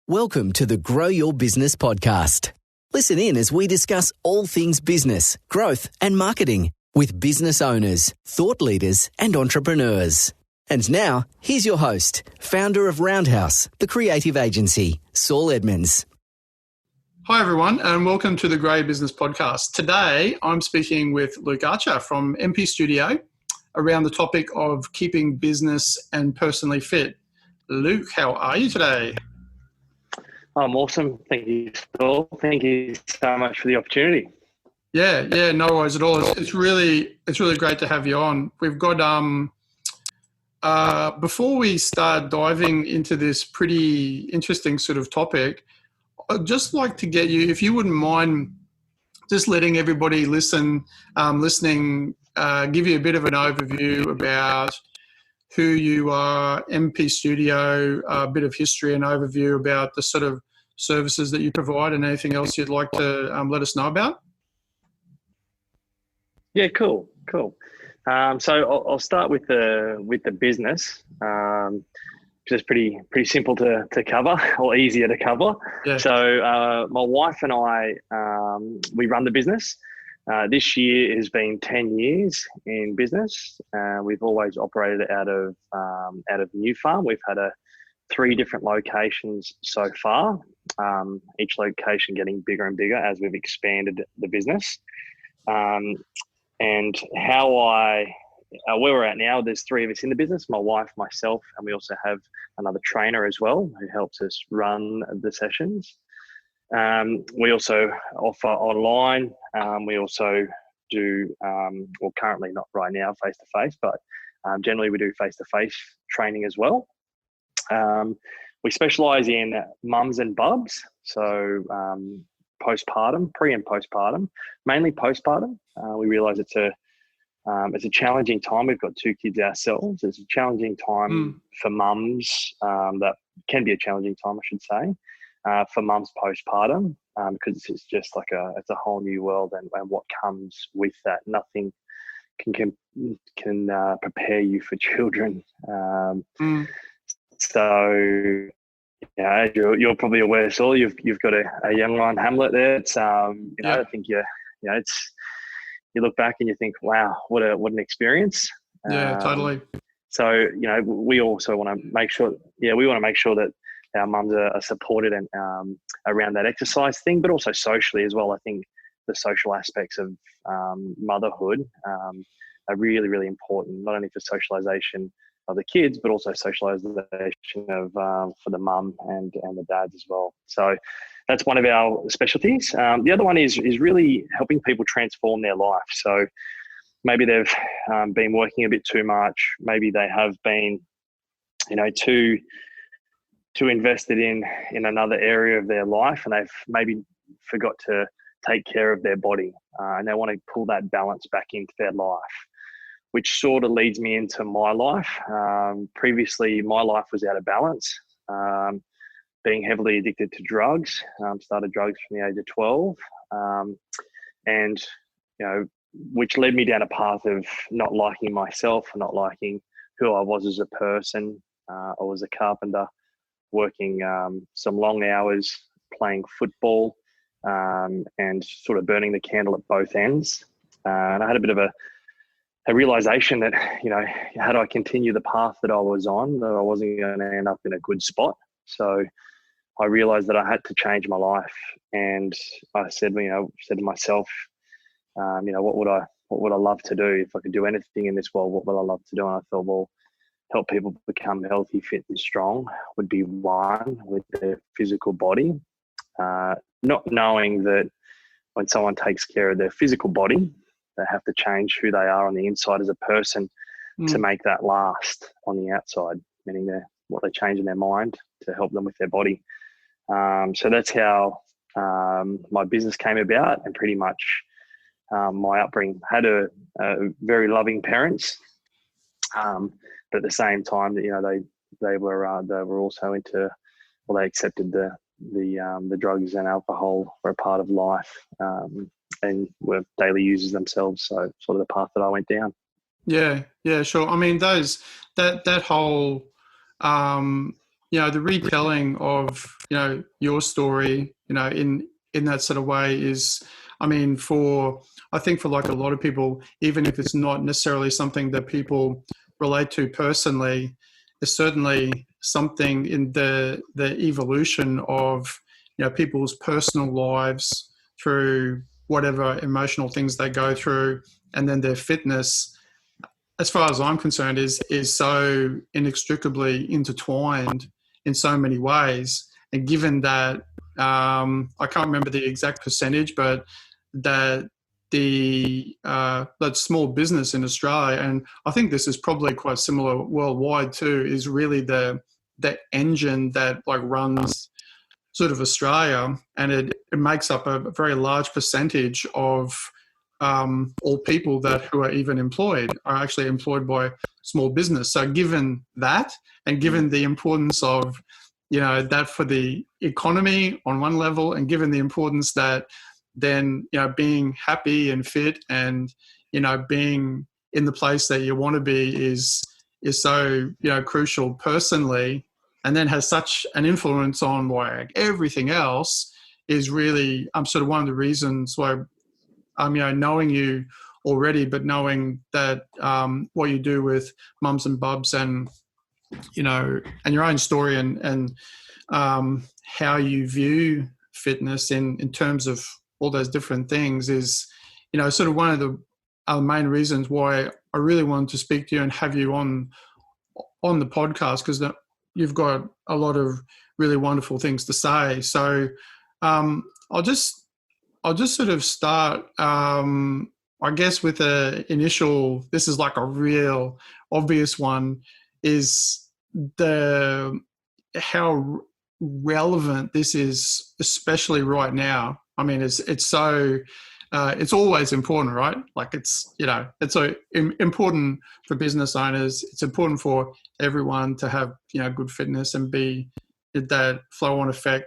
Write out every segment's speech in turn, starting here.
Welcome to the Grow Your Business podcast. Listen in as we discuss all things business, growth and marketing with business owners, thought leaders and entrepreneurs. And now, here's your host, founder of Roundhouse, the creative agency, Saul Edmonds. Hi everyone and welcome to the Grow Your Business podcast. Today I'm speaking with Luke Archer from MP Studio around the topic of keeping business and personally fit. Luke, how are you today? I'm awesome. Thank you, Saul. Thank you so much for the opportunity. Yeah, no worries at all. It's really great to have you on. We've got before we start diving into this pretty interesting sort of topic, I'd just like to get you, if you wouldn't mind, just letting everybody listening, give you a bit of an overview about who you are, MP Studio, a bit of history and overview about the sort of services that you provide and anything else you'd like to let us know about. Yeah, cool. So I'll start with the business, which is pretty simple to cover, or easier to cover. Yeah. So my wife and I, we run the business. This year has been 10 years in business. We've always operated out of New Farm. We've had 3 different locations so far, each location getting bigger and bigger as we've expanded the business. And where we're at now, there's 3 of us in the business, my wife, myself, and we also have another trainer as well who helps us run the sessions. We also offer online. We also do, currently not right now, face-to-face, but generally we do face-to-face training as well. We specialise in mums and bubs, so postpartum, pre and postpartum, mainly postpartum. We realise it's a challenging time. We've got 2 kids ourselves. It's a challenging time for mums. That can be a challenging time, I should say. For mums postpartum, because it's just like it's a whole new world, and what comes with that. Nothing can prepare you for children. So, yeah, you're probably aware, Saul. You've got a young one, Hamlet. There, it's I think it's you look back and you think, wow, what an experience. Yeah, totally. So we also want to make sure. Yeah, we want to make sure that our mums are supported and around that exercise thing, but also socially as well. I think the social aspects of motherhood are really, really important, not only for socialization of the kids, but also socialization of for the mum and the dads as well. So that's one of our specialties. The other one is really helping people transform their life. So maybe they've been working a bit too much. Maybe they have been, too invested in another area of their life, and they've maybe forgot to take care of their body, and they want to pull that balance back into their life, which sort of leads me into my life. Previously, my life was out of balance, being heavily addicted to drugs. Started drugs from the age of 12, and which led me down a path of not liking myself, not liking who I was as a person. I was a carpenter, working some long hours, playing football, and sort of burning the candle at both ends. And I had a bit of a realization that, had I continued the path that I was on, that I wasn't going to end up in a good spot. So I realized that I had to change my life. And I said to myself, what would I love to do? If I could do anything in this world, what would I love to do? And I thought, well, help people become healthy, fit and strong would be one with their physical body. Not knowing that when someone takes care of their physical body, they have to change who they are on the inside as a person to make that last on the outside, meaning what they change in their mind to help them with their body. So that's how my business came about, and pretty much my upbringing. Had a very loving parents, but at the same time, that they were also into, well, they accepted the drugs and alcohol were a part of life, and were daily users themselves. So sort of the path that I went down. Yeah, sure. I mean, that whole the retelling of, your story, in that sort of way is, I mean, I think for like a lot of people, even if it's not necessarily something that people relate to personally, there's certainly something in the evolution of, people's personal lives through whatever emotional things they go through, and then their fitness, as far as I'm concerned, is so inextricably intertwined in so many ways. And given that, I can't remember the exact percentage, but that that small business in Australia, and I think this is probably quite similar worldwide too, is really the engine that like runs sort of Australia, and it makes up a very large percentage of all people who are even employed are actually employed by small business. So given that, and given the importance of, that for the economy on one level, and given the importance that then, being happy and fit and, being in the place that you want to be is so, crucial personally, and then has such an influence on like everything else, is really sort of one of the reasons why knowing you already, but knowing that what you do with Mums and Bubs, and and your own story, and how you view fitness in terms of all those different things is, sort of one of the main reasons why I really wanted to speak to you and have you on the podcast, because you've got a lot of really wonderful things to say. So I'll just sort of start, I guess, with a initial, this is like a real obvious one, is how relevant this is, especially right now. I mean, it's so, it's always important, right? Like it's so important for business owners. It's important for everyone to have, good fitness and be that flow on effect,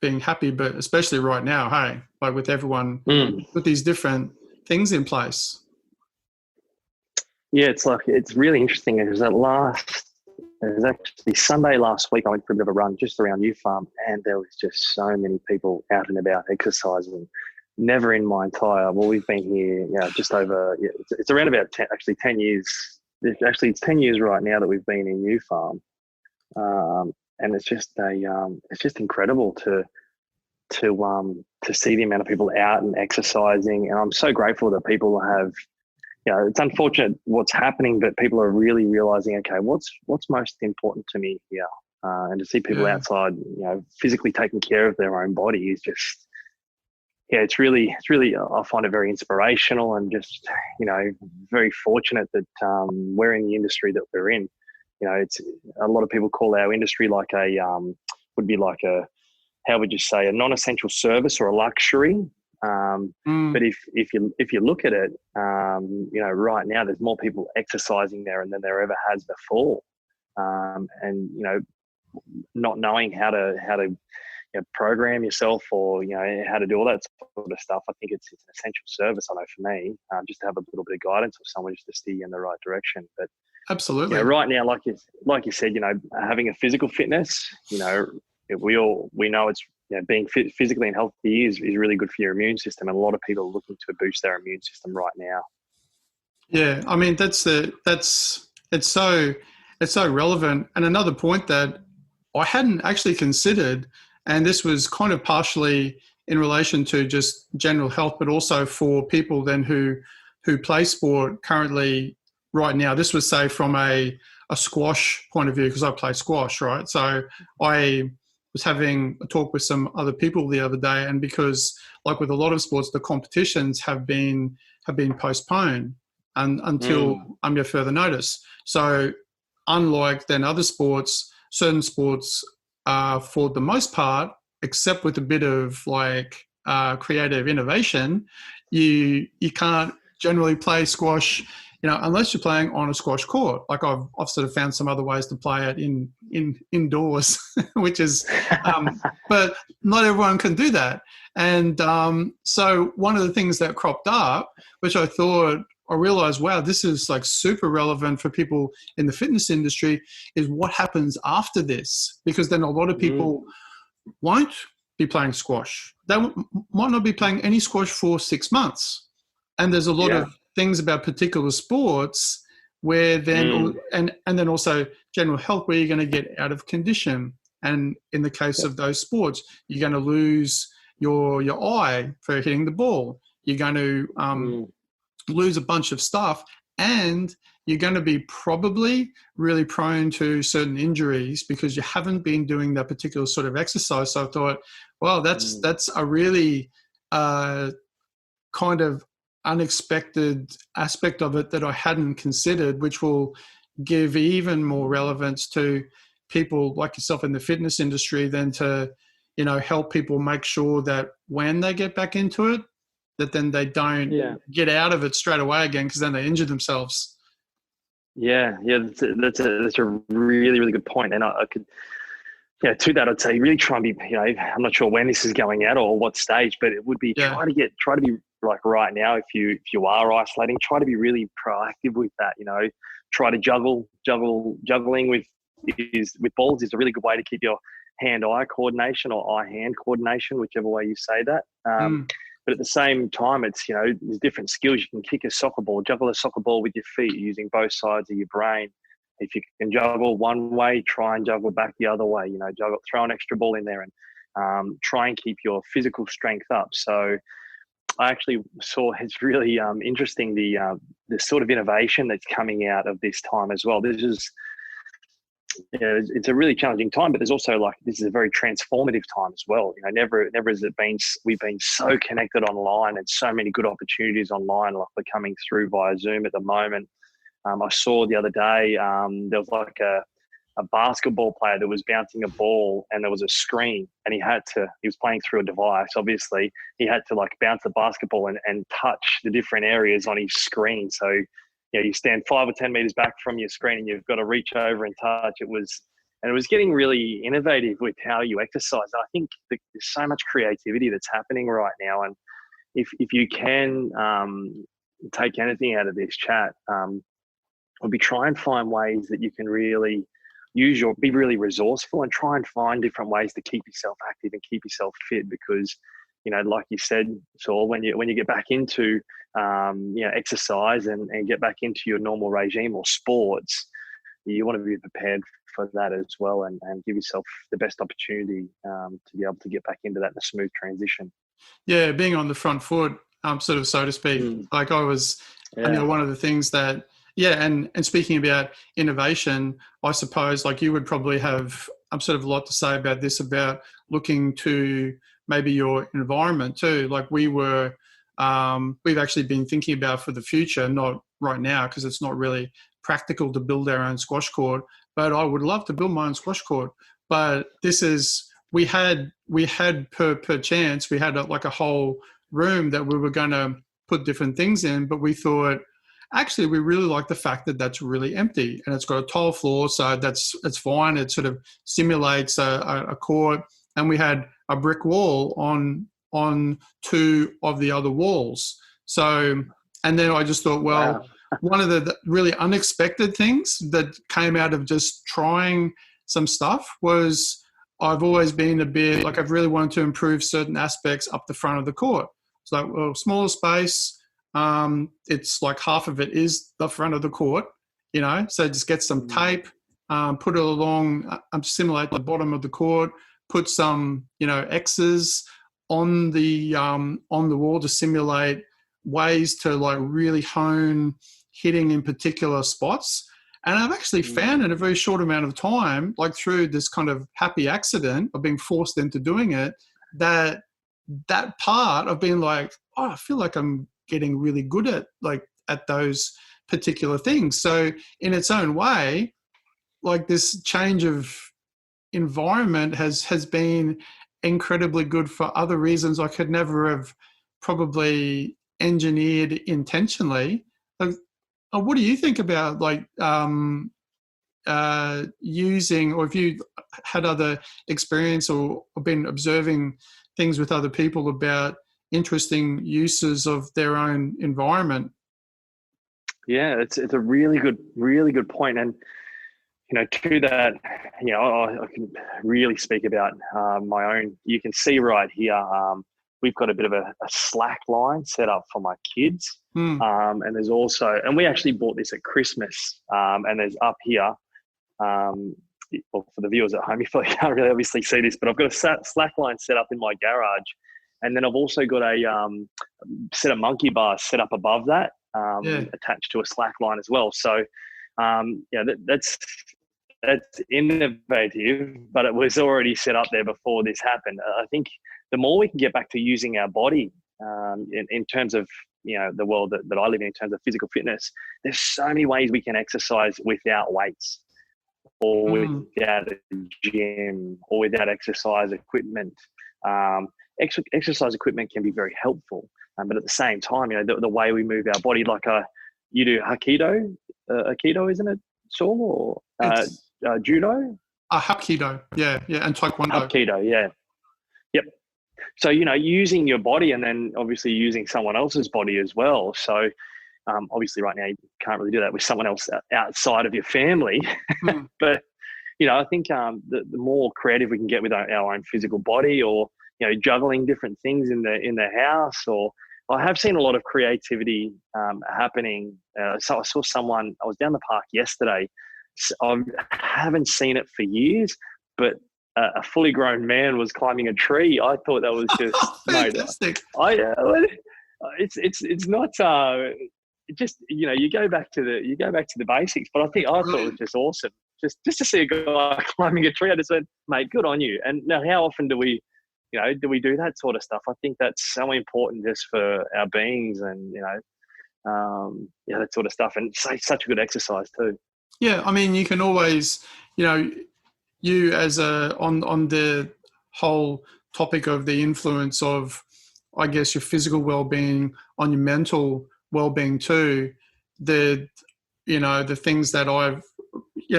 being happy, but especially right now, hey, like with everyone with these different things in place. Yeah, it's really interesting. It was actually Sunday last week. I went for a bit of a run just around New Farm, and there was just so many people out and about exercising. Never in my entire, we've been here, just over, it's around about 10 years. It's 10 years right now that we've been in New Farm. And it's just it's just incredible to see the amount of people out and exercising. And I'm so grateful that people have, it's unfortunate what's happening, but people are really realizing, okay, what's most important to me here? And to see people outside, physically taking care of their own body is just, it's really, I find it very inspirational, and just, very fortunate that we're in the industry that we're in. It's a lot of people call our industry like would be like how would you say, a non-essential service or a luxury. But if you look at it, right now there's more people exercising there than there ever has before. And not knowing how to program yourself, or how to do all that sort of stuff, I think it's an essential service. I know for me, just to have a little bit of guidance or someone just to steer you in the right direction. But absolutely, right now, like you said, having a physical fitness, we know it's being fit physically and healthy is really good for your immune system, and a lot of people are looking to boost their immune system right now. Yeah, I mean it's so relevant. And another point that I hadn't actually considered, and this was kind of partially in relation to just general health, but also for people then who play sport currently right now. This was, say, from a squash point of view, because I play squash, right? So I was having a talk with some other people the other day, and because, like with a lot of sports, the competitions have been postponed until under further notice. So unlike then other sports, certain sports, for the most part, except with a bit of like creative innovation, you can't generally play squash, unless you're playing on a squash court. Like I've sort of found some other ways to play it indoors, which is, but not everyone can do that. And so one of the things that cropped up, which I thought I realized, wow, this is like super relevant for people in the fitness industry, is what happens after this. Because then a lot of people won't be playing squash. They might not be playing any squash for 6 months. And there's a lot of things about particular sports where then, and then also general health, where you're going to get out of condition. And in the case of those sports, you're going to lose your eye for hitting the ball. You're going to lose a bunch of stuff, and you're going to be probably really prone to certain injuries because you haven't been doing that particular sort of exercise. So I thought, well, that's a really kind of unexpected aspect of it that I hadn't considered, which will give even more relevance to people like yourself in the fitness industry than to, help people make sure that when they get back into it, that then they don't get out of it straight away again, because then they injure themselves. Yeah, that's a really, really good point. And I could, to that, I'd say really try and be, I'm not sure when this is going out or what stage, but it would be try to be like right now, if you are isolating, try to be really proactive with that. Try to juggling with balls is a really good way to keep your hand-eye coordination or eye-hand coordination, whichever way you say that. But at the same time, it's, there's different skills. You can kick a soccer ball, juggle a soccer ball with your feet using both sides of your brain. If you can juggle one way, try and juggle back the other way, throw an extra ball in there and try and keep your physical strength up. So I actually saw, it's really interesting, the sort of innovation that's coming out of this time as well. This is, it's a really challenging time, but there's also this is a very transformative time as well. Never has it been, we've been so connected online and so many good opportunities online, like they're coming through via Zoom at the moment. I saw the other day, there was a basketball player that was bouncing a ball and there was a screen, and he was playing through a device. Obviously he had to bounce the basketball and touch the different areas on his screen. So, you stand 5 or 10 meters back from your screen and you've got to reach over and touch. It was getting really innovative with how you exercise. And I think there's so much creativity that's happening right now. And if you can take anything out of this chat, would be try and find ways that you can really be really resourceful and try and find different ways to keep yourself active and keep yourself fit. Because, like you said, Saul, when you get back into exercise and get back into your normal regime or sports, you want to be prepared for that as well, and give yourself the best opportunity to be able to get back into that in a smooth transition. Yeah, being on the front foot, sort of, so to speak. Like I was, one of the things that, and speaking about innovation, I suppose like you would probably have sort of a lot to say about this, about looking to maybe your environment too. Like we've actually been thinking about for the future, not right now because it's not really practical to build our own squash court, but I would love to build my own squash court. But this is, we had per chance, we had a whole room that we were going to put different things in, but we thought, actually, we really like the fact that that's really empty and it's got a tile floor, so that's fine. It sort of simulates a court, and we had a brick wall on 2 of the other walls. So, and then I just thought, well, one of the really unexpected things that came out of just trying some stuff was I've always been a bit I've really wanted to improve certain aspects up the front of the court. It's smaller space. It's half of it is the front of the court, so just get some tape, put it along, simulate the bottom of the court, put some, X's on the wall to simulate ways to really hone hitting in particular spots. And I've actually found in a very short amount of time, through this kind of happy accident of being forced into doing it, that part of being I feel like I'm getting really good at those particular things. So in its own way, this change of environment has been incredibly good for other reasons I could never have probably engineered intentionally. What do you think about using, or if you had other experience or been observing things with other people about interesting uses of their own environment? Yeah, it's a really good point. And to that, I can really speak about my own. You can see right here, we've got a bit of a slack line set up for my kids. And there's also, and we actually bought this at Christmas, and there's up here, well, for the viewers at home, you probably can't really obviously see this, but I've got a slack line set up in my garage. And then I've also got a set of monkey bars set up above that, attached to a slack line as well. So, that's innovative, but it was already set up there before this happened. I think the more we can get back to using our body in terms of, the world that I live in terms of physical fitness, there's so many ways we can exercise without weights or without a gym or without exercise equipment. Exercise equipment can be very helpful, but at the same time, the way we move our body, like you do Aikido, isn't it, Saul? Or judo? Hapkido, yeah, and Taekwondo. Hapkido, yeah. Yep. So, using your body and then obviously using someone else's body as well. So, obviously right now you can't really do that with someone else outside of your family. But, I think the more creative we can get with our own physical body, or, juggling different things in the house, or I have seen a lot of creativity happening. So I saw someone, I was down the park yesterday. I haven't seen it for years, but a fully grown man was climbing a tree. I thought that was just fantastic. It's not just you go back to the basics. But I thought it was just awesome, just to see a guy climbing a tree. I just went, mate, good on you. And now, how often do we do that sort of stuff? I think that's so important just for our beings, and that sort of stuff, and it's such a good exercise too. Yeah, I mean, you can always, you as on the whole topic of the influence of, I guess, your physical well-being on your mental well-being too. The things that I've,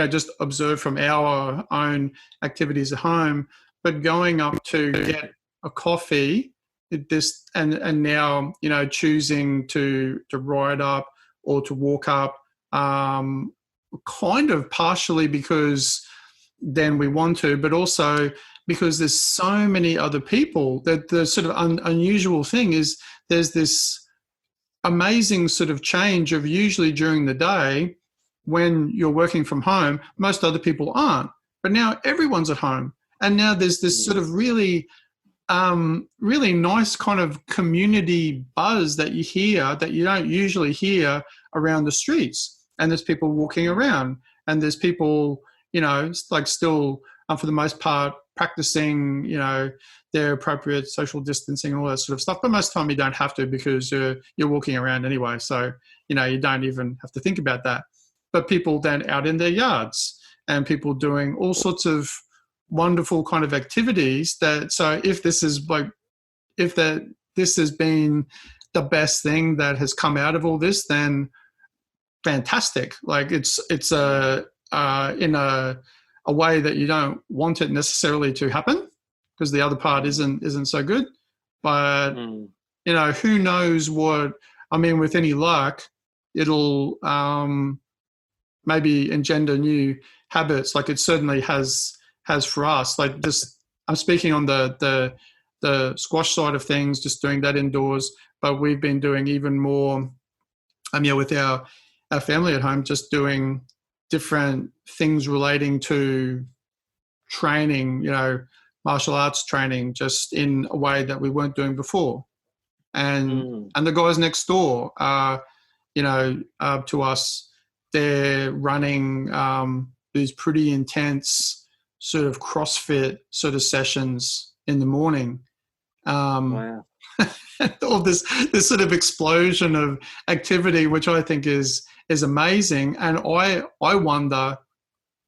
just observed from our own activities at home, but going up to get a coffee, and now, choosing to ride up or to walk up, kind of partially because then we want to, but also because there's so many other people. That the sort of unusual thing is there's this amazing sort of change of, usually during the day when you're working from home, most other people aren't, but now everyone's at home. And now there's this sort of really nice kind of community buzz that you hear that you don't usually hear around the streets. And there's people walking around, and there's people, like still, for the most part, practicing, their appropriate social distancing and all that sort of stuff. But most of the time you don't have to, because you're walking around anyway. So, you don't even have to think about that. But people then out in their yards, and people doing all sorts of wonderful kind of activities so if this has been the best thing that has come out of all this, then fantastic. Like it's in a way that you don't want it necessarily to happen, because the other part isn't so good. But who knows what, I mean, with any luck, it'll maybe engender new habits, like it certainly has for us. Like this, I'm speaking on the squash side of things, just doing that indoors, but we've been doing even more with our family at home, just doing different things relating to training, martial arts training, just in a way that we weren't doing before. And the guys next door to us, they're running these pretty intense sort of CrossFit sort of sessions in the morning. Wow. All this sort of explosion of activity, which I think is amazing. And I wonder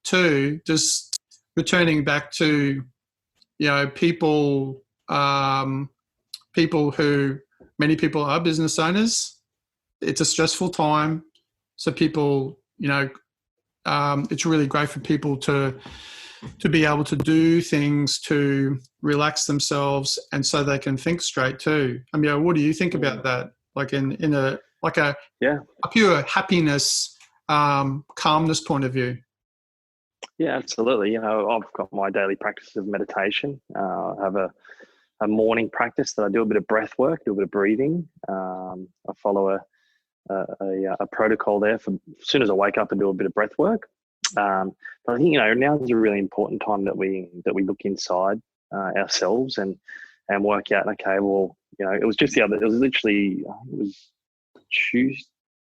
too, just returning back to, people who, many people are business owners. It's a stressful time. So people, it's really great for people to be able to do things to relax themselves, and so they can think straight too. I mean, what do you think about that? Like in like a Yeah. pure happiness, calmness point of view. Yeah, absolutely. I've got my daily practice of meditation. I have a morning practice that I do a bit of breath work, do a bit of breathing. I follow a protocol there for as soon as I wake up and do a bit of breath work. But I think now is a really important time that we look inside ourselves and work out. Okay, well, it was just it was literally it was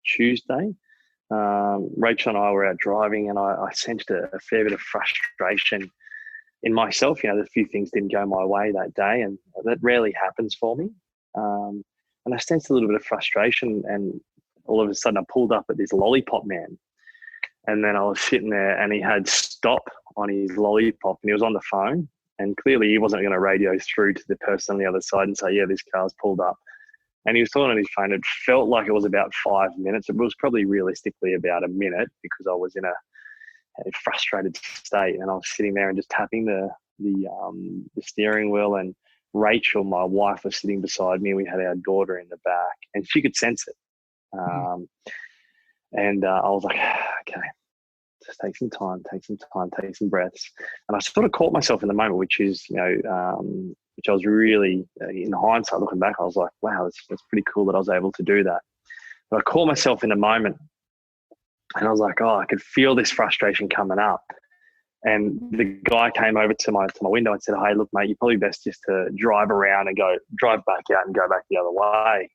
Tuesday. Rachel and I were out driving, and I sensed a fair bit of frustration in myself. A few things didn't go my way that day, and that rarely happens for me. And I sensed a little bit of frustration, and all of a sudden I pulled up at this lollipop man. And then I was sitting there, and he had stop on his lollipop, and he was on the phone. And clearly he wasn't going to radio through to the person on the other side and say, yeah, this car's pulled up. And he was talking on his phone. It felt like it was about 5 minutes. It was probably realistically about a minute, because I was in a frustrated state, and I was sitting there and just tapping the steering wheel. And Rachel, my wife, was sitting beside me. We had our daughter in the back, and she could sense it. And I was like, okay, just take some time, take some breaths. And I sort of caught myself in the moment, which is, which I was really, in hindsight, looking back, I was like, wow, that's pretty cool that I was able to do that. But I caught myself in the moment, and I was like, oh, I could feel this frustration coming up. And the guy came over to my window and said, hey, look, mate, you're probably best just to drive around and drive back out and go back the other way.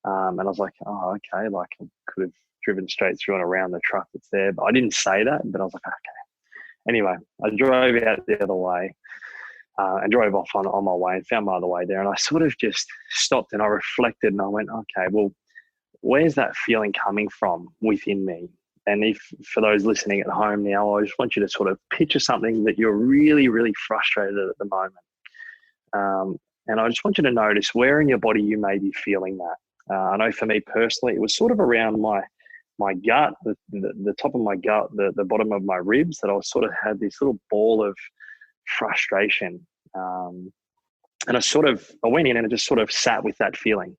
And I was like, oh, okay, like I could have driven straight through and around the truck that's there. But I didn't say that, but I was like, okay. Anyway, I drove out the other way and drove off on my way and found my other way there. And I sort of just stopped and I reflected, and I went, okay, well, where's that feeling coming from within me? And if, for those listening at home now, I just want you to sort of picture something that you're really, really frustrated at the moment. And I just want you to notice where in your body you may be feeling that. I know for me personally, it was sort of around my gut, the top of my gut, the bottom of my ribs, that I sort of had this little ball of frustration. And I went in and I just sort of sat with that feeling.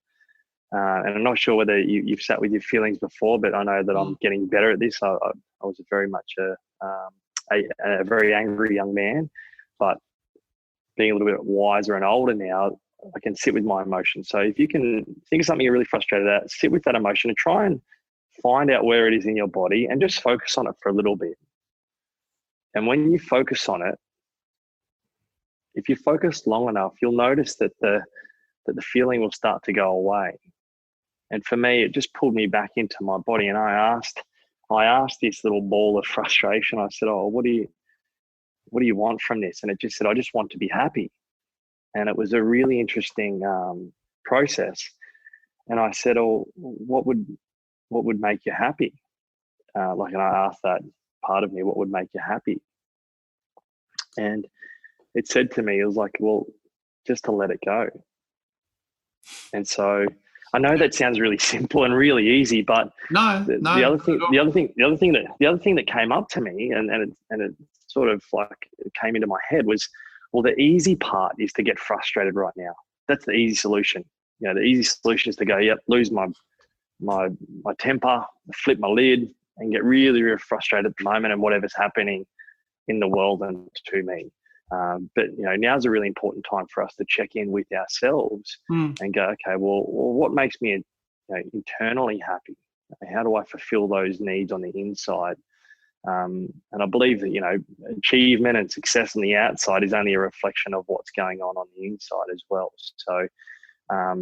And I'm not sure whether you've sat with your feelings before, but I know that I'm getting better at this. I was very much a very angry young man, but being a little bit wiser and older now, I can sit with my emotions. So if you can think of something you're really frustrated at, sit with that emotion and try and find out where it is in your body and just focus on it for a little bit. And when you focus on it, if you focus long enough, you'll notice that the feeling will start to go away. And for me, it just pulled me back into my body. And I asked this little ball of frustration, I said, oh, what do you want from this? And it just said, I just want to be happy. And it was a really interesting process. And I said, oh, what would make you happy? And I asked that part of me, what would make you happy? And it said to me, it was like, well, just to let it go. And so I know that sounds really simple and really easy, but the other thing that came up to me and it sort of like it came into my head was, well, the easy part is to get frustrated right now. That's the easy solution. The easy solution is to go, lose my temper, flip my lid, and get really, really frustrated at the moment and whatever's happening in the world and to me. But now's a really important time for us to check in with ourselves and go, okay, well, what makes me internally happy? How do I fulfill those needs on the inside? And I believe that achievement and success on the outside is only a reflection of what's going on the inside as well. So I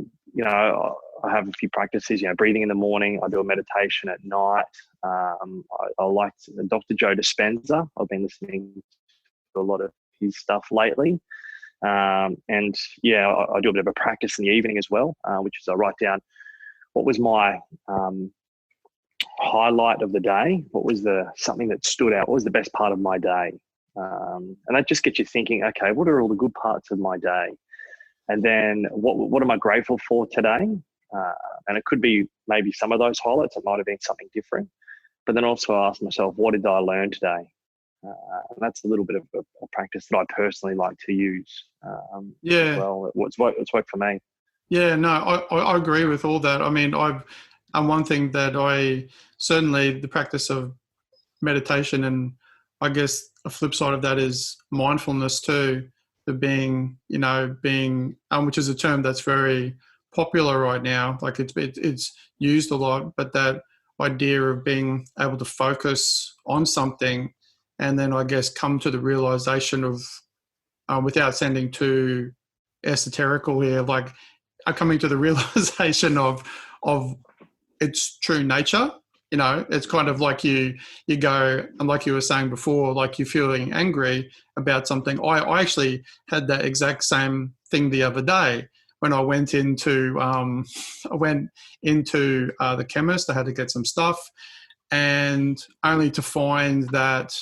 have a few practices, breathing in the morning. I do a meditation at night. I like Dr. Joe Dispenza. I've been listening to a lot of his stuff lately. I do a bit of a practice in the evening as well, which is I write down what was my highlight of the day. What was something that stood out? What was the best part of my day? And that just gets you thinking, okay, what are all the good parts of my day? And then what am I grateful for today? And it could be maybe some of those highlights. It might have been something different. But then also ask myself, what did I learn today? And that's a little bit of a practice that I personally like to use. As well, it's worked for me. Yeah, no, I agree with all that. I mean, And one thing that certainly the practice of meditation, and I guess a flip side of that is mindfulness too, the being, which is a term that's very popular right now. Like it's used a lot, but that idea of being able to focus on something, and then I guess come to the realization of, without sounding too esoterical here, like coming to the realization of its true nature. It's kind of like you go, and like you were saying before, like you're feeling angry about something. I actually had that exact same thing the other day when I went into the chemist. I had to get some stuff, and only to find that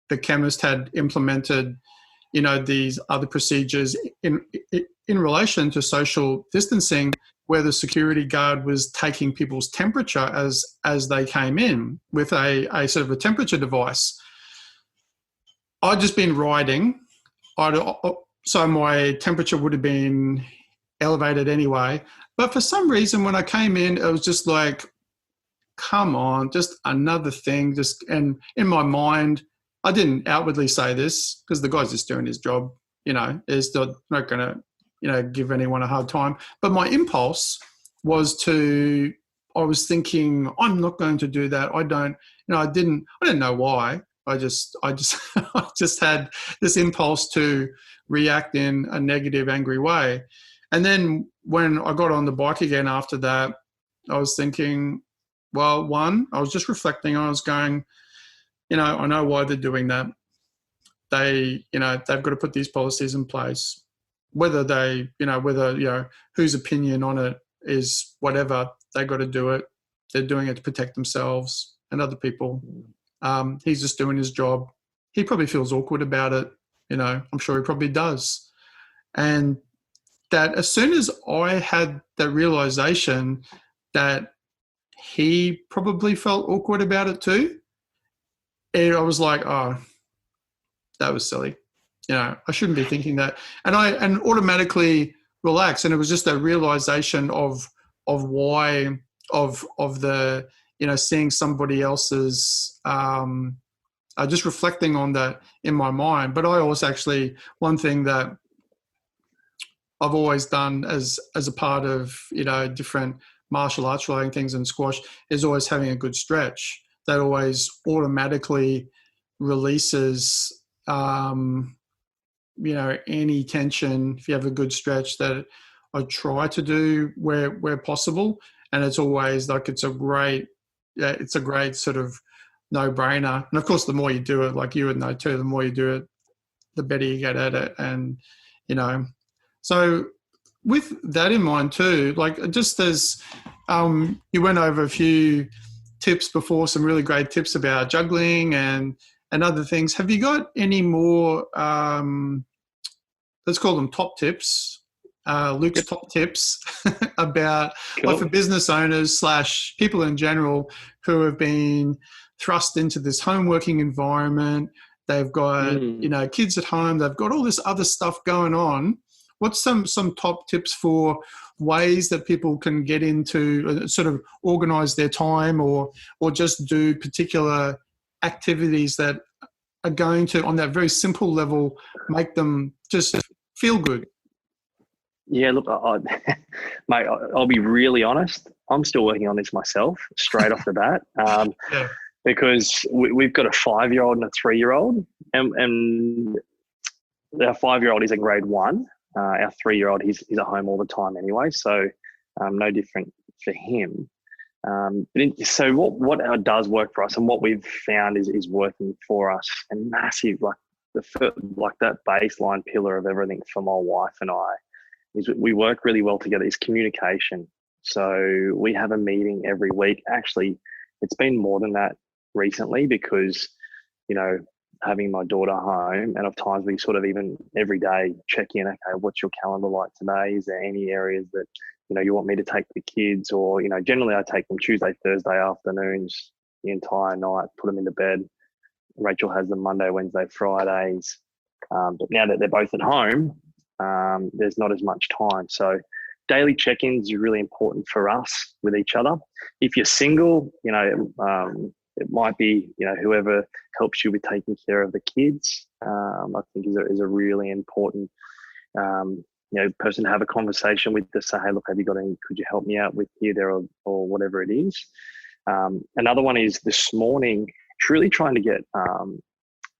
the chemist had implemented, these other procedures in relation to social distancing, where the security guard was taking people's temperature as they came in with a sort of a temperature device. I'd just been riding, so my temperature would have been elevated anyway. But for some reason, when I came in, it was just like, come on, just another thing. And in my mind, I didn't outwardly say this because the guy's just doing his job, is not going to, give anyone a hard time. But my impulse was I was thinking, I'm not going to do that. I didn't know why. I just I just had this impulse to react in a negative, angry way. And then when I got on the bike again after that, I was thinking, well, one, I was just reflecting. I was going, I know why they're doing that. They've got to put these policies in place. Whether whose opinion on it is whatever, they got to do it. They're doing it to protect themselves and other people. He's just doing his job. He probably feels awkward about it. I'm sure he probably does. And that as soon as I had that realization that he probably felt awkward about it too, I was like, oh, that was silly. I shouldn't be thinking that. And automatically relax. And it was just that realization of why, of the, seeing somebody else's, just reflecting on that in my mind. But I always actually, one thing that I've always done as a part of, different martial arts relating things and squash is always having a good stretch. That always automatically releases, any tension. If you have a good stretch, that I try to do where possible. And it's always like, it's a great sort of no-brainer. And of course, the more you do it, like you would know too, the more you do it, the better you get at it. And, so with that in mind too, like just as you went over a few tips before, some really great tips about juggling and other things. Have you got any more, let's call them top tips, Luke's top tips about like for business owners / people in general who have been thrust into this home working environment? They've got, kids at home. They've got all this other stuff going on. What's some top tips for ways that people can get into, sort of organize their time or just do particular activities that are going to, on that very simple level, make them just feel good? Yeah, look, mate, I'll be really honest. I'm still working on this myself straight off the bat. Because we've got a 5-year-old and a 3-year-old, and our 5-year-old is in grade 1. Our 3-year-old, he's at home all the time anyway, so no different for him. So what does work for us, and what we've found is working for us, and massive, like that baseline pillar of everything for my wife and I, is we work really well together, is communication. So we have a meeting every week. Actually, it's been more than that recently because, having my daughter home, and of times we sort of even every day check in, okay, what's your calendar like today? Is there any areas that, you want me to take the kids? Or, generally I take them Tuesday, Thursday afternoons, the entire night, put them into bed. Rachel has them Monday, Wednesday, Fridays. But now that they're both at home, there's not as much time. So daily check-ins are really important for us with each other. If you're single, it might be, whoever helps you with taking care of the kids, I think is a really important, person to have a conversation with, to say, hey, look, have you got any, could you help me out with here, there, or whatever it is. Another one is this morning, truly trying to get,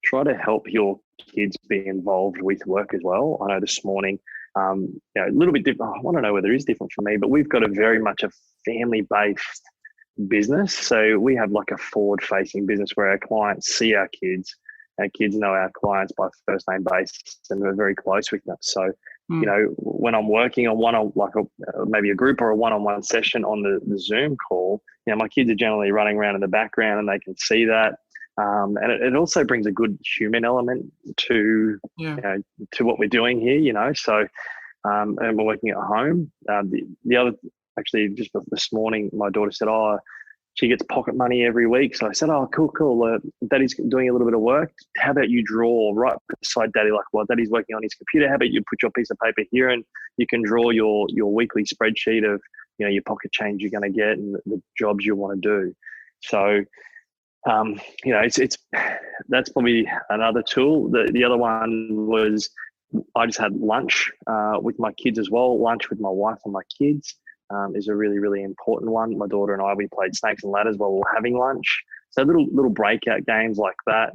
try to help your kids be involved with work as well. I know this morning, a little bit different. I want to know whether it is different for me, but we've got a very much a family-based business. So we have like a forward-facing business where our clients see our kids know our clients by first name basis, and we're very close with them. So, when I'm working on maybe a group or a one-on-one session on the Zoom call, my kids are generally running around in the background and they can see that. And it also brings a good human element to to what we're doing here, So, and we're working at home. The other, actually, just this morning, my daughter said, she gets pocket money every week. So I said, cool. Daddy's doing a little bit of work. How about you draw right beside Daddy? Like while Daddy's working on his computer, how about you put your piece of paper here and you can draw your weekly spreadsheet of, your pocket change you're going to get and the jobs you want to do. So, it's that's probably another tool. The other one was I just had lunch with my kids as well. Lunch with my wife and my kids is a really, really important one. My daughter and I, we played snakes and ladders while we were having lunch. So little breakout games like that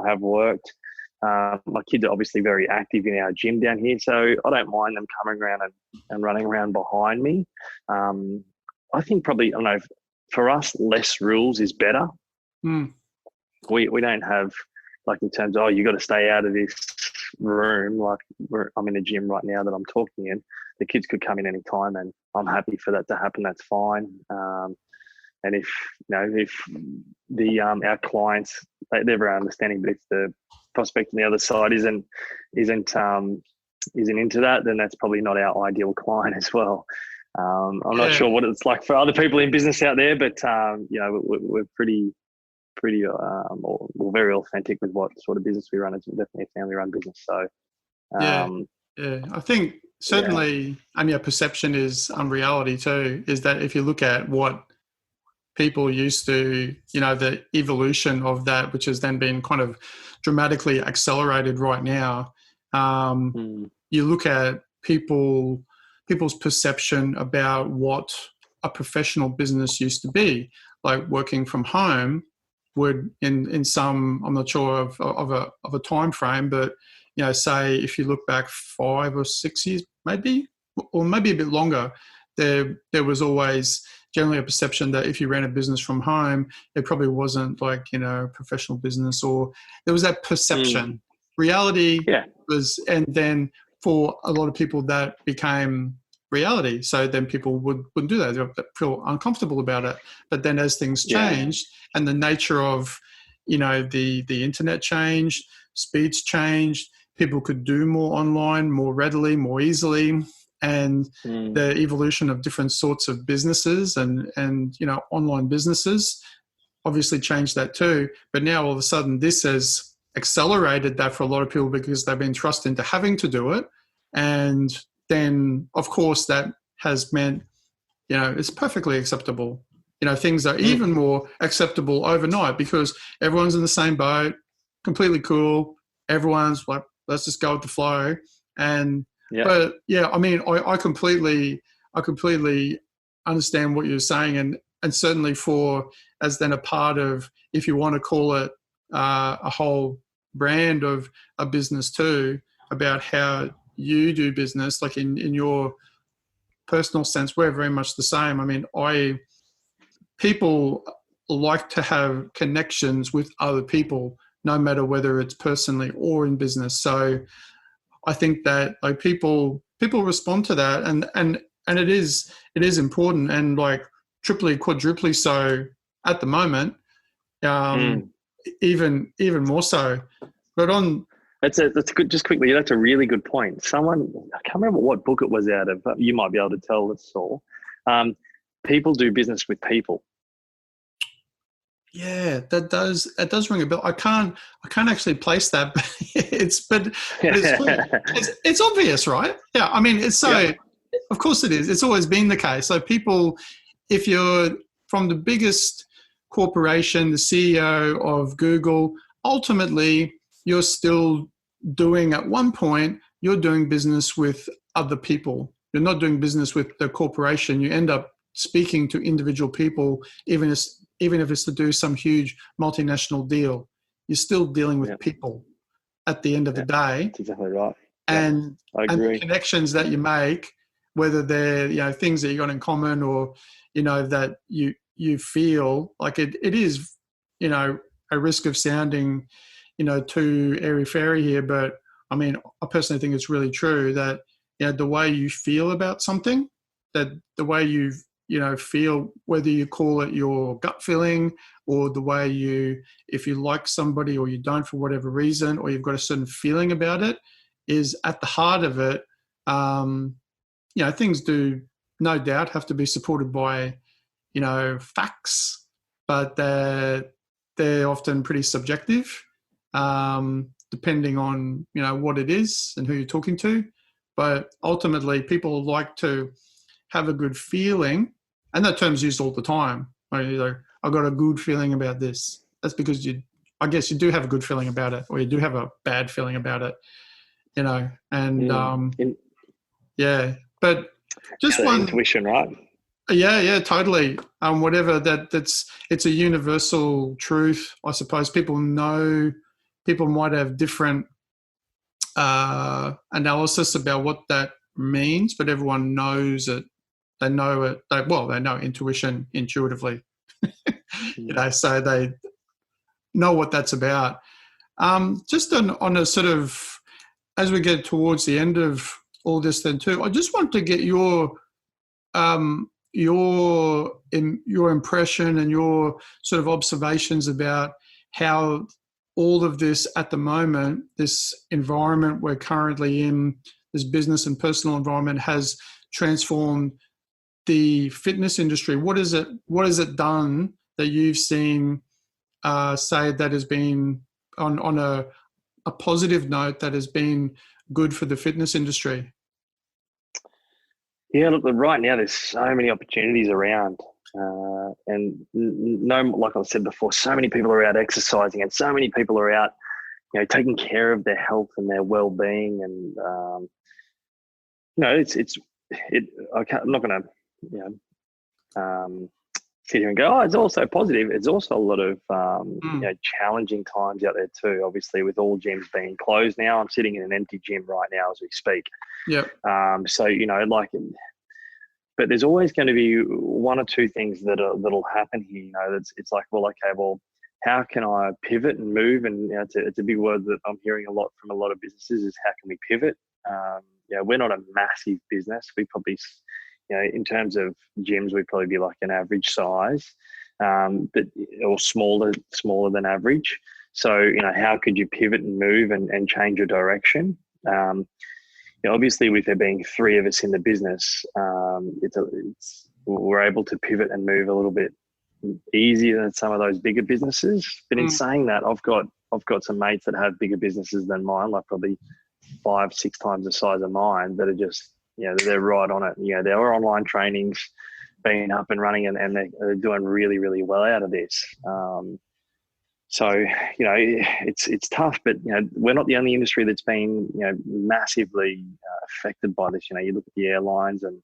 have worked. My kids are obviously very active in our gym down here, so I don't mind them coming around and running around behind me. I think probably, I don't know, for us, less rules is better. We don't have, like, in terms of, you got to stay out of this room. Like I'm in the gym right now that I'm talking in. The kids could come in any time, and I'm happy for that to happen. That's fine. And if the our clients, they're very understanding, but if the prospect on the other side isn't into that, then that's probably not our ideal client as well. I'm not sure what it's like for other people in business out there, but we're pretty very authentic with what sort of business we run. It's definitely a family-run business. So, I think certainly, perception is reality too. Is that if you look at what people used to, the evolution of that, which has then been kind of dramatically accelerated right now. You look at people's perception about what a professional business used to be, like working from home would in some, I'm not sure of a time frame, but say if you look back 5 or 6 years, maybe, or maybe a bit longer, there was always generally a perception that if you ran a business from home, it probably wasn't like, professional business, or there was that perception. Reality was, and then for a lot of people that became reality. So then people wouldn't do that. They feel uncomfortable about it. But then as things changed and the nature of, the internet changed, speeds changed, people could do more online, more readily, more easily. And the evolution of different sorts of businesses and online businesses obviously changed that too. But now all of a sudden this has accelerated that for a lot of people because they've been thrust into having to do it. And then, of course, that has meant, it's perfectly acceptable. Things are even more acceptable overnight because everyone's in the same boat, completely cool. Everyone's like, let's just go with the flow. And, but I completely understand what you're saying. And certainly as then a part of, if you want to call it a whole brand of a business too, about how you do business, like in your personal sense, we're very much the same. People like to have connections with other people, no matter whether it's personally or in business. So I think that like people respond to that, and it is important, and like triply, quadruply so at the moment, even more so. But that's good. Just quickly, that's a really good point. Someone, I can't remember what book it was out of, but you might be able to tell us all. People do business with people. Yeah, that does ring a bell. I can't actually place that, but it's obvious, right? Yeah, it's so Of course it is. It's always been the case. So people, if you're from the biggest corporation, the CEO of Google, ultimately you're still doing, at one point, you're doing business with other people. You're not doing business with the corporation. You end up speaking to individual people, even if it's to do some huge multinational deal. You're still dealing with people at the end of the day. That's exactly right. And, I agree. and the connections that you make, whether they're things that you got in common, or that you feel like it is a risk of sounding too airy fairy here, but I mean, I personally think it's really true that the way you feel about something, that the way you feel, whether you call it your gut feeling, or the way if you like somebody or you don't for whatever reason, or you've got a certain feeling about it, is at the heart of it. Things do no doubt have to be supported by, facts, but they're often pretty subjective, depending on, what it is and who you're talking to. But ultimately, people like to have a good feeling, and that term's used all the time. I got a good feeling about this. That's because I guess you do have a good feeling about it, or you do have a bad feeling about it, but just one intuition, right? Yeah, totally. Whatever it's a universal truth, I suppose. People might have different analysis about what that means, but everyone knows it. They know it. They know intuition intuitively. So they know what that's about. Just on a sort of, as we get towards the end of all this, then too, I just want to get your impression and your sort of observations about how all of this at the moment, this environment we're currently in, this business and personal environment, has transformed the fitness industry. What has it done that you've seen, say, that has been on a positive note, that has been good for the fitness industry? Yeah, look, right now there's so many opportunities around, and like I said before, so many people are out exercising, and so many people are out, taking care of their health and their well-being, and I'm not going to sit here and go, oh, it's also positive. It's also a lot of challenging times out there too. Obviously, with all gyms being closed now, I'm sitting in an empty gym right now as we speak. Yep. But there's always going to be one or two things that'll happen here. It's like, how can I pivot and move? And it's a big word that I'm hearing a lot from a lot of businesses, is how can we pivot? We're not a massive business. We probably, in terms of gyms, we'd probably be like an average size, or smaller than average. So, how could you pivot and move and change your direction? Obviously, with there being three of us in the business, we're able to pivot and move a little bit easier than some of those bigger businesses. But in saying that, I've got some mates that have bigger businesses than mine, like probably 5-6 times the size of mine, that are just, they're right on it. Their online trainings being up and running, and they're doing really, really well out of this. So, it's tough, but, we're not the only industry that's been, massively affected by this. You look at the airlines and,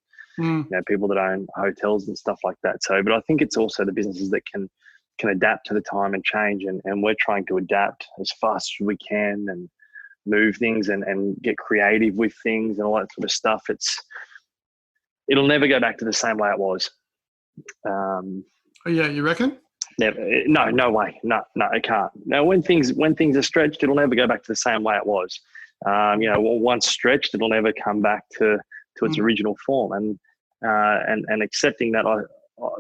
people that own hotels and stuff like that. So, but I think it's also the businesses that can adapt to the time and change. And we're trying to adapt as fast as we can and move things and get creative with things and all that sort of stuff. It'll never go back to the same way it was. Yeah, you reckon? Never. No way. No, it can't. Now, when things are stretched, it'll never go back to the same way it was. Once stretched, it'll never come back to its original form. And accepting that,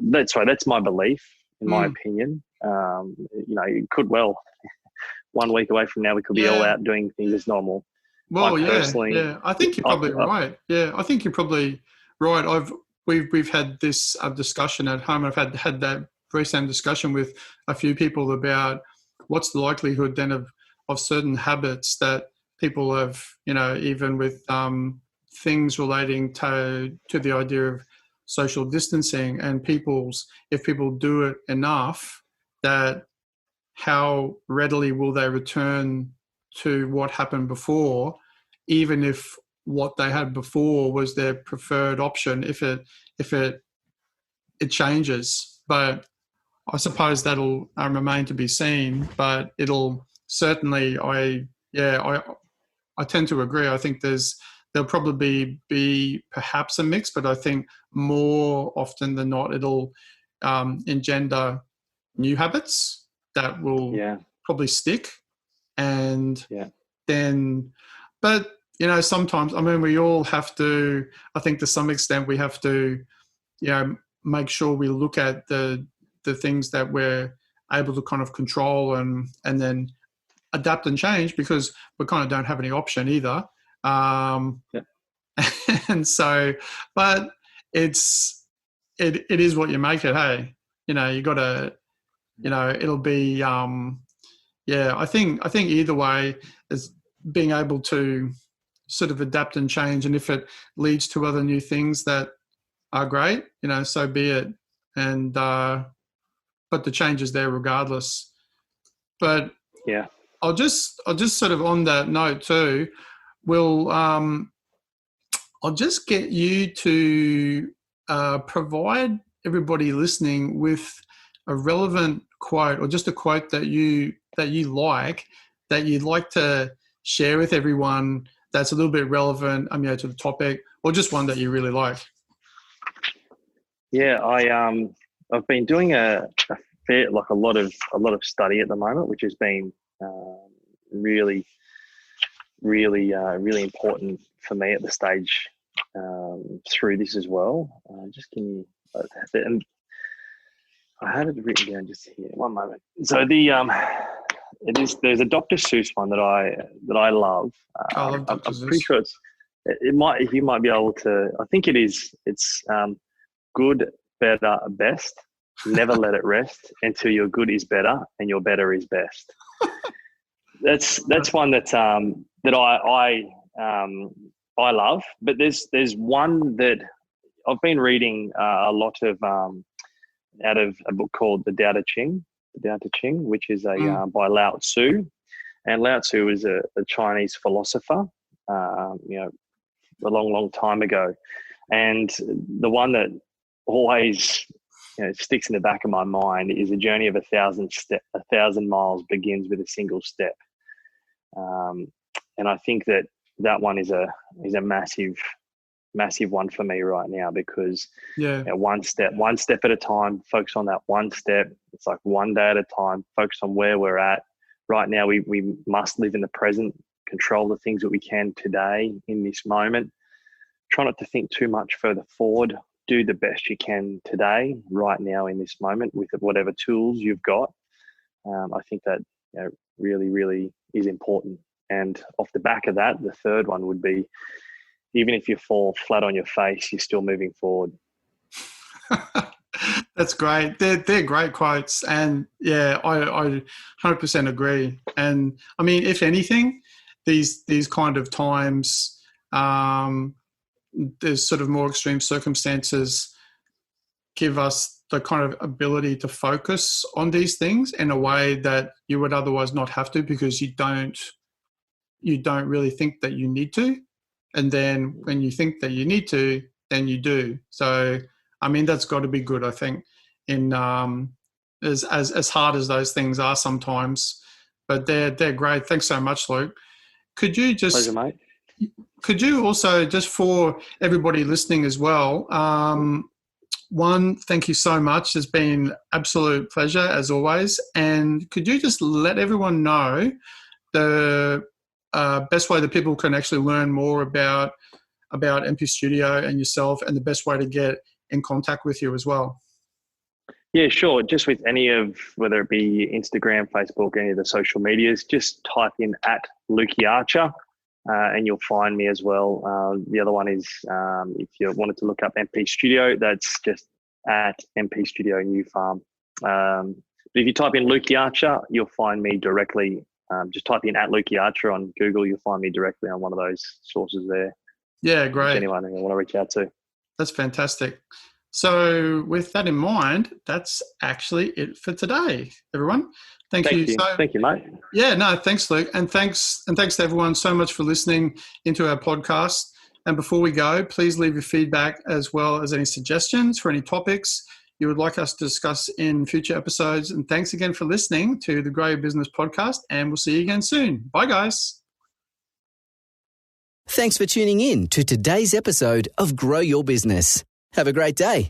that's my belief, in my opinion. It could well, 1 week away from now, we could be all out doing things as normal. Well, yeah. I think you're probably right. Yeah, I think you're probably right. We've had this discussion at home. I've had that very same discussion with a few people about what's the likelihood then of certain habits that people have, even with things relating to the idea of social distancing and if people do it enough, that how readily will they return to what happened before, even if what they had before was their preferred option, if it changes. But I suppose that'll remain to be seen, but it'll certainly, I tend to agree. I think there'll probably be perhaps a mix, but I think more often than not, it'll engender new habits that will probably stick. And then, but, sometimes, we all have to, I think to some extent, we have to, make sure we look at the things that we're able to kind of control and then adapt and change, because we kind of don't have any option either. And so, but it is what you make it. Hey, you got to, it'll be, I think either way is being able to sort of adapt and change. And if it leads to other new things that are great, so be it. And, but the change is there regardless. But I'll just sort of on that note too, I'll just get you to provide everybody listening with a relevant quote, or just a quote that you like, that you'd like to share with everyone, that's a little bit relevant, to the topic, or just one that you really like. Yeah, I've been doing a lot of study at the moment, which has been really important for me at the stage through this as well. Just give me, and I had it written down just here. One moment. So there's a Dr. Seuss one that I love. I love Dr. I'm pretty sure you might be able to. I think it is. It's good, better, best. Never let it rest until your good is better and your better is best. That's one that I love. But there's one that I've been reading a lot of out of a book called The Tao Te Ching, which is by Lao Tzu. And Lao Tzu is a Chinese philosopher, a long time ago. And the one that always sticks in the back of my mind is a journey of 1,000 miles begins with a single step. And I think that one is a massive one for me right now, because one step at a time, focus on that one step. It's like one day at a time, focus on where we're at right now. We must live in the present, control the things that we can today in this moment. Try not to think too much further forward. Do the best you can today, right now in this moment, with whatever tools you've got. I think that really, really is important. And off the back of that, the third one would be, even if you fall flat on your face, you're still moving forward. That's great. They're great quotes. And I 100% agree. And if anything, these kind of times, there's sort of more extreme circumstances give us the kind of ability to focus on these things in a way that you would otherwise not have to, because you don't really think that you need to. And then when you think that you need to, then you do. So, that's got to be good, I think, in as hard as those things are sometimes. But they're great. Thanks so much, Luke. Could you just... Pleasure, mate. Could you also, just for everybody listening as well, one, thank you so much. It's been absolute pleasure as always. And could you just let everyone know the best way that people can actually learn more about MP Studio and yourself, and the best way to get in contact with you as well? Yeah, sure. Just with any of, whether it be Instagram, Facebook, any of the social medias, just type in @Lukey and you'll find me as well. The other one is, if you wanted to look up MP Studio, that's just @MP Studio New Farm. But if you type in Lukey, you'll find me directly. Just type in @Lukey on Google, you'll find me directly on one of those sources there. Yeah, great. Anyone I want to reach out to. That's fantastic. So with that in mind, that's actually it for today, everyone. Thank you. Thank you, mate. Yeah, no, thanks, Luke. And thanks to everyone so much for listening into our podcast. And before we go, please leave your feedback as well as any suggestions for any topics you would like us to discuss in future episodes. And thanks again for listening to the Grow Your Business podcast. And we'll see you again soon. Bye, guys. Thanks for tuning in to today's episode of Grow Your Business. Have a great day.